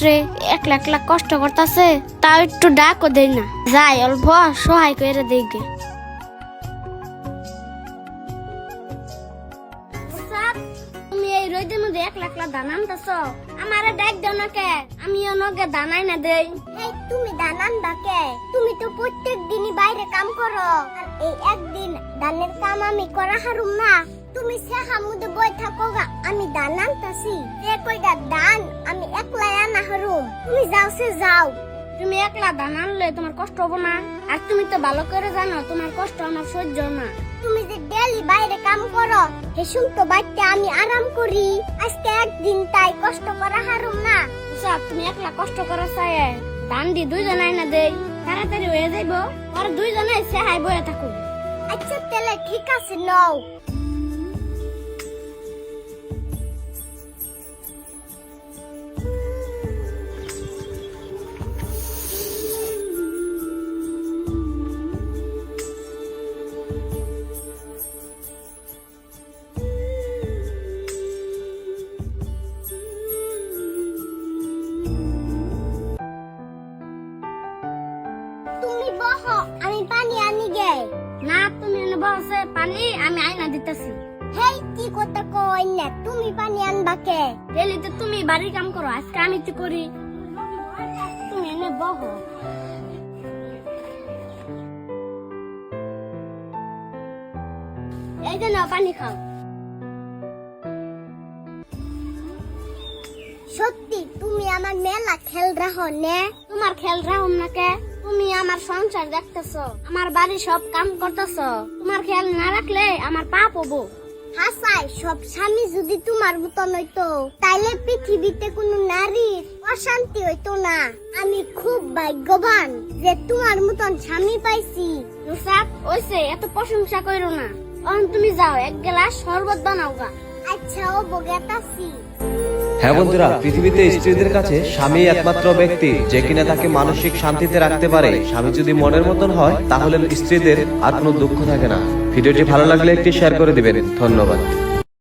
রে, একলা একলা কষ্ট করতেছে, তাও একটু ডাকও দেই না, যাই অল্প সহায় করে দেই গে। তুমি এই রোদের মধ্যে একলা একলা দানা আনতেছ, আমারে ডাক দাও না কে? আমিও নগে দানাই না দেই। এই তুমি দানান বাকে, তুমি তো প্রত্যেক দিনই বাইরে কাম করো, আর এই একদিন দানের কাম আমি করা হারুম না? তুমি সে হামুদে বই থাকো গা, আমি দান আনতাছি, এ কইগা দান আমি একলাই আনা হারুম, তুমি যাও সে যাও। তুমি একলা দানা আনলে তোমার কষ্ট হবো না? আর তুমি তো ভালো করে জানো তোমার কষ্ট আমার সহ্য না। তুমি যে ডেলি বাইরে কাম করো, হেসুম তো বাইতে আমি আরাম করি, আজকে একদিন তাই কষ্ট করা হারুম না? উষা, তুমি একলা কষ্ট করো চাই দান দি দুইজনে না দেই, তাড়াতাড়ি হয়ে যাইব, আর দুইজনে সেহাই বয়ে থাকো। আচ্ছা তাহলে ঠিক আছে, নাও। তুমি বহ, আমি পানি আনি গে। না, তুমি এনে বসে পানি আমি আইনা দিতেছি। হেই কি কথা কই না, তুমি পানি আনবা কে? ডেলি তো তুমি বাড়ির কাম করো, আজকে আমি তো করি। তুমি এনে বহ। এই যে নাও পানি খাও। সত্যি তুমি আমার মেলা খেল রাখো নে? তোমার খেয়াল রাখুম না কে? তুমি আমার সংসার দেখতেছো, আমার বাড়ি সব কাম করতেছো, তোমার খেয়াল না রাখলে আমার পাপ হবো। হাসাই, সব স্বামী যদি তোমার মতন হইতো, তাইলে পৃথিবীতে কোনো নারীর অশান্তি হইতো না। আমি খুব ভাগ্যবান যে তোমার মতন স্বামী পাইছি। নুসাদ, ওইসে এত প্রশংসা করো না। এখন তুমি যাও, এক গ্লাস শরবত বানাও গা। আচ্ছা, ও বগেতাছি। হ্যাঁ বন্ধুরা, পৃথিবীতে স্ত্রীদের কাছে স্বামী একমাত্র ব্যক্তি যে কিনা তাকে মানসিক শান্তিতে রাখতে পারে। স্বামী যদি মনের মতন হয় তাহলে স্ত্রীদের আর কোনো দুঃখ থাকে না। ভিডিওটি ভালো লাগলে একটি শেয়ার করে দিবেন। ধন্যবাদ।